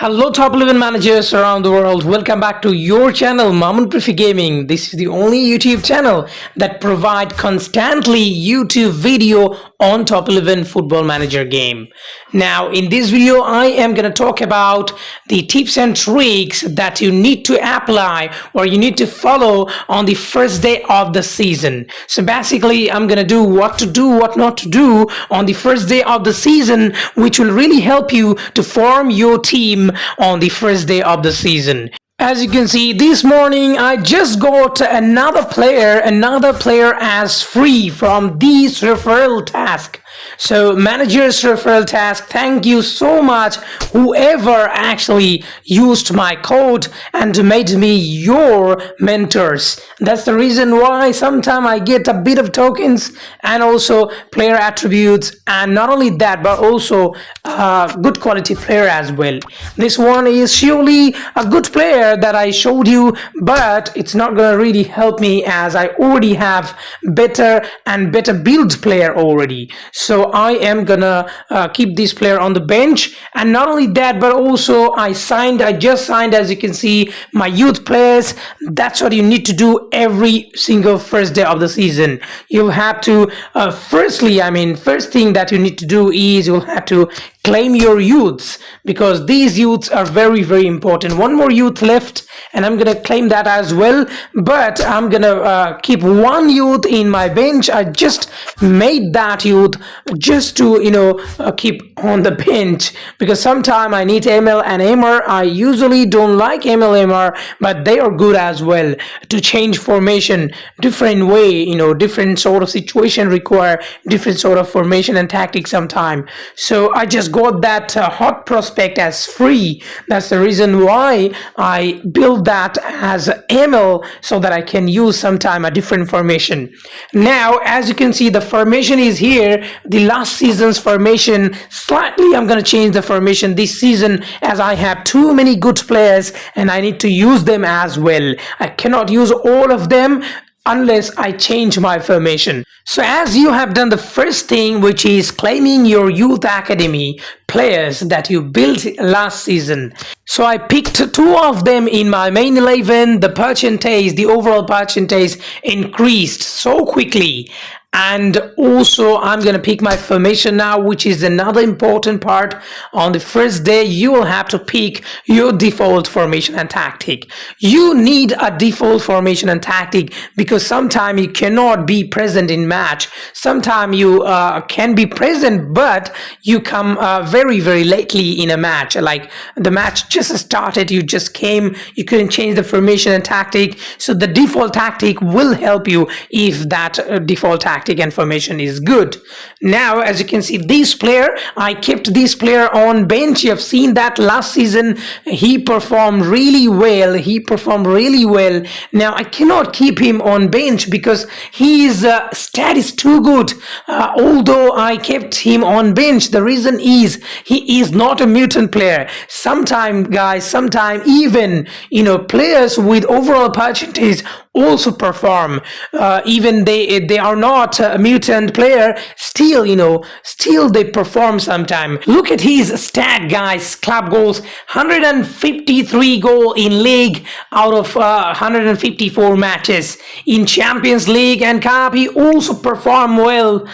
Hello top 11 managers around the world, welcome back to your channel Mamun Prefi Gaming. This is the only YouTube channel that provide constantly YouTube video on top 11 football manager game. Now in this video I am going to talk about the tips and tricks that you need to apply or you need to follow on the first day of the season. So basically I'm going to do what not to do on the first day of the season, which will really help you to form your team on the first day of the season. As you can see, this morning I just got another player as free from this referral task. So managers referral task, thank you so much whoever actually used my code and made me your mentors. That's the reason why sometimes I get a bit of tokens and also player attributes, and not only that but also good quality player as well. This one is surely a good player that I showed you, but it's not gonna really help me as I already have better and better build player already. So I am gonna keep this player on the bench, and not only that but also I just signed, as you can see, my youth players. That's what you need to do every single first day of the season. You'll have to first thing that you need to do is you'll have to claim your youths, because these youths are very important. One more youth left and I'm gonna claim that as well, but I'm gonna keep one youth in my bench. I just made that youth just to keep on the bench, because sometimes I need ML and MR. I usually don't like ML MR, but they are good as well to change formation different way. Different sort of situation require different sort of formation and tactics sometime. So I just got that hot prospect as free. That's the reason why I built that as ML, so that I can use sometime a different formation. Now as you can see, the formation is here, the last season's formation. Slightly I'm going to change the formation this season as I have too many good players and I need to use them as well. I cannot use all of them unless I change my formation. So as you have done the first thing, which is claiming your youth academy players that you built last season. So I picked two of them in my main 11. The overall percentage increased so quickly. And also I'm going to pick my formation now, which is another important part. On the first day you will have to pick your default formation and tactic. You need a default formation and tactic because sometimes you cannot be present in match. Sometimes you can be present but you come very lately in a match, like the match just started, you just came, you couldn't change the formation and tactic. So the default tactic will help you if that default tactic and formation is good. Now as you can see, this player, I kept this player on bench. You have seen that last season he performed really well. Now I cannot keep him on bench because his stat is too good. Although I kept him on bench, the reason is he is not a mutant player. Sometimes even players with overall percentage also perform, even they are not a mutant player, still they perform sometime. Look at his stat, guys. Club goals, 153 goal in league out of 154 matches. In Champions League and Cup he also performed well,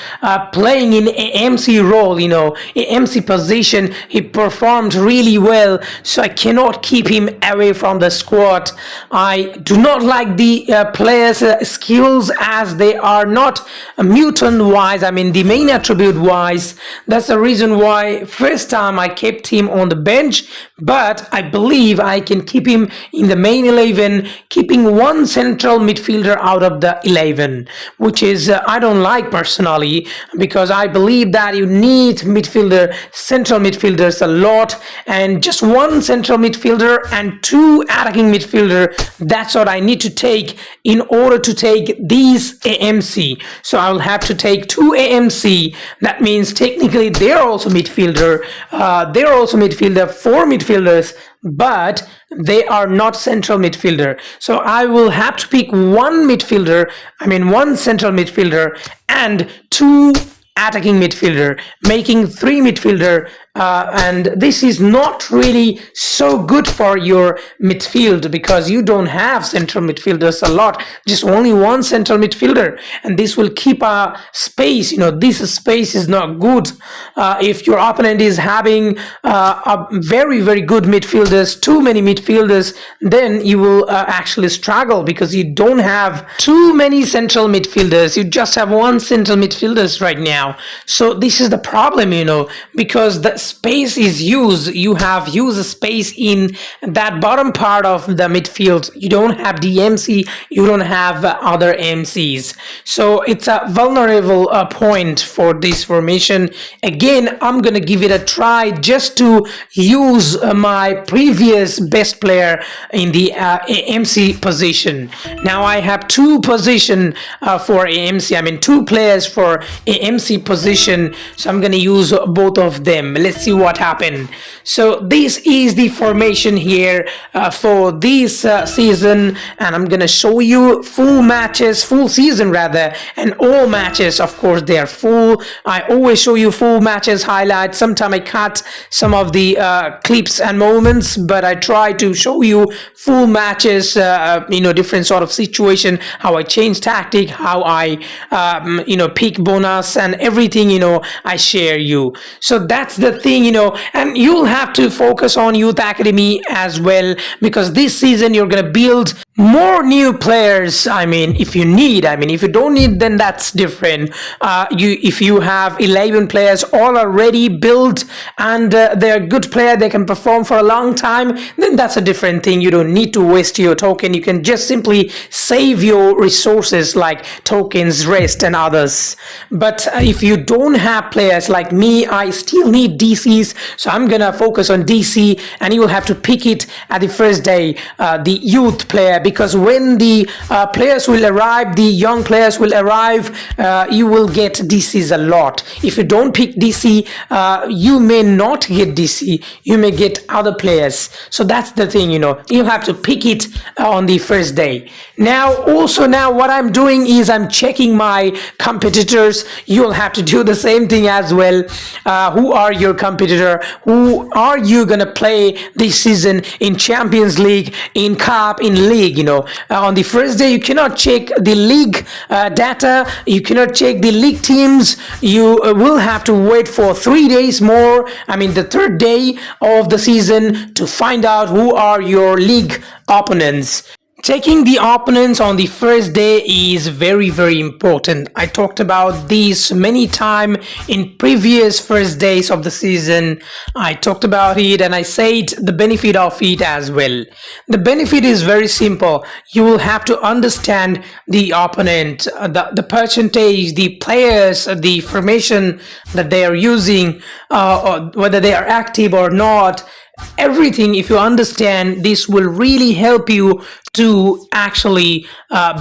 playing in AMC role, AMC position. He performed really well, so I cannot keep him away from the squad. I do not like the players skills as they are not mutant wise, the main attribute wise. That's the reason why first time I kept him on the bench, but I believe I can keep him in the main 11, keeping one central midfielder out of the 11, which is I don't like personally, because I believe that you need central midfielders a lot, and just one central midfielder and two attacking midfielder, that's what I need to take in order to take these AMC. So I will have to take two AMC. That means technically they're also midfielder. Four midfielders, but they are not central midfielder. So I will have to pick one central midfielder and two attacking midfielder, making three midfielder and this is not really so good for your midfield because you don't have central midfielders a lot, just only one central midfielder, and this will keep a space. This space is not good. If your opponent is having a very very good midfielders, too many midfielders, then you will actually struggle because you don't have too many central midfielders. You just have one central midfielders right now. So this is the problem, because the space is used. You have used space in that bottom part of the midfield. You don't have DMC, you don't have other MCs. So it's a vulnerable point for this formation. Again, I'm gonna give it a try just to use my previous best player in the AMC position. Now I have two position for AMC. I mean two players for AMC position. So I'm gonna use both of them. Let's see what happened. So this is the formation here for this season, and I'm gonna show you full matches, full season rather, and all matches. Of course they are full. I always show you full matches highlights. Sometimes I cut some of the clips and moments, but I try to show you full matches, different sort of situation, how I change tactic, how I pick bonus and everything, I share you. So that's the thing, and you'll have to focus on youth academy as well, because this season you're gonna build more new players. I mean, if you need, if you don't need, then that's different. If you have 11 players all already built and they're good player, they can perform for a long time, then that's a different thing. You don't need to waste your token. You can just simply save your resources like tokens, rest and others. But if you don't have players like me, I still need DCs, so I'm gonna focus on DC, and you will have to pick it at the first day, the youth player, because when the players will arrive, the young players will arrive, you will get DCs a lot. If you don't pick DC, you may not get DC, you may get other players. So that's the thing, you have to pick it on the first day. Now what I'm doing is I'm checking my competitors. You'll have to do the same thing as well. Who are your competitor? Who are you gonna play this season in Champions League, in Cup, in League? On the first day you cannot check the league data, you cannot check the league teams. You will have to wait for 3 days more, the third day of the season, to find out who are your league opponents. Checking the opponents on the first day is very very important. I talked about this many times in previous first days of the season. I talked about it and I said the benefit of it as well. The benefit is very simple. You will have to understand the opponent, the percentage, the players, the formation that they are using, or whether they are active or not. Everything, if you understand, this will really help you to actually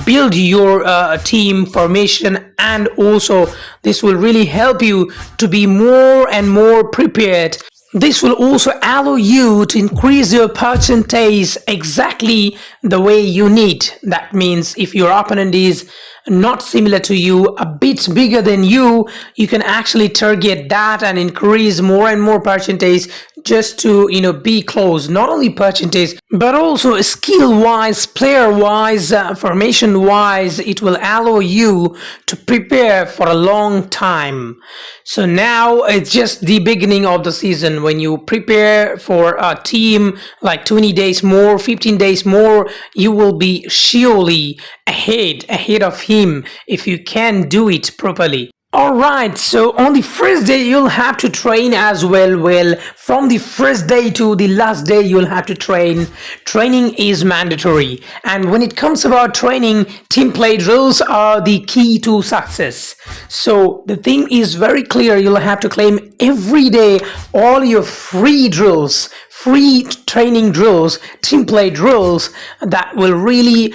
build your team formation, and also this will really help you to be more and more prepared. This will also allow you to increase your percentage exactly the way you need. That means if your opponent is not similar to you, a bit bigger than you can actually target that and increase more and more percentage just to be close. Not only percentage but also skill wise, player wise, formation wise. It will allow you to prepare for a long time. So now it's just the beginning of the season. When you prepare for a team like 20 days more, 15 days more, you will be surely ahead of him if you can do it properly. Alright, so on the first day you'll have to train as well. Well, from the first day to the last day you'll have to train. Training is mandatory, and when it comes about training, team play drills are the key to success. So the thing is very clear. You'll have to claim every day all your free drills, free training drills, team play drills that will really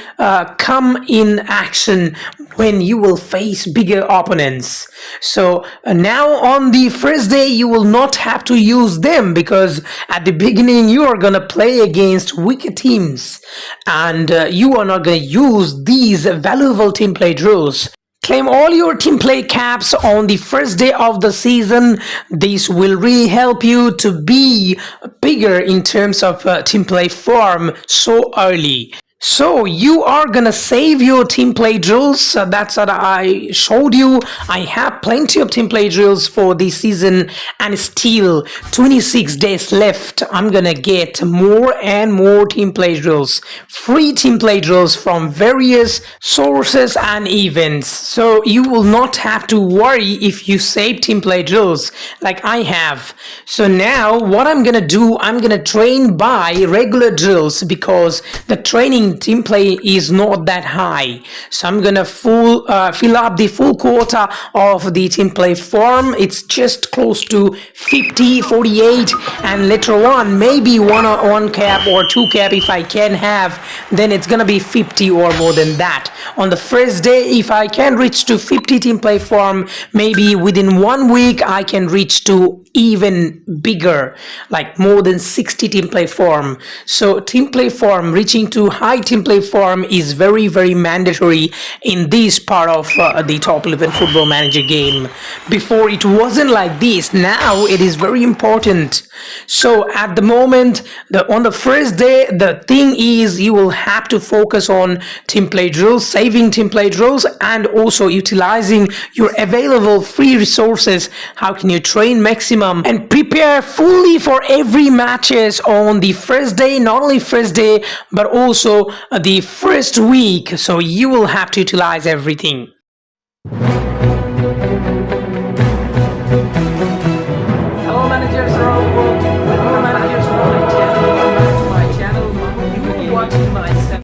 come in action when you will face bigger opponents. So now on the first day you will not have to use them, because at the beginning you are gonna play against weaker teams, and you are not gonna use these valuable team play drills Claim all your team play caps on the first day of the season. This will really help you to be bigger in terms of team play form so early. So you are gonna save your team play drills. That's what I showed you. I have plenty of team play drills for this season, and still 26 days left. I'm gonna get more and more team play drills, free team play drills from various sources and events. So you will not have to worry if you save team play drills like I have. So now what I'm gonna do, I'm gonna train by regular drills because the training team play is not that high. So I'm gonna fill up the full quota of the team play form. It's just close to 50, 48, and later on maybe one cap or two cap if I can have, then it's gonna be 50 or more than that. On the first day, if I can reach to 50 team play form, maybe within 1 week I can reach to even bigger, like more than 60 team play form. So team play form, reaching to high team play form is very mandatory in this part of the top 11 football manager game. Before it wasn't like this, now it is very important. So at the moment, on the first day, the thing is you will have to focus on team play drills, saving team play drills, and also utilizing your available free resources. How can you train maximum and prepare fully for every matches on the first day, not only first day but also the first week. So you will have to utilize everything. Hello managers around the world. Hello managers from my channel. Welcome back to my channel. You will be watching my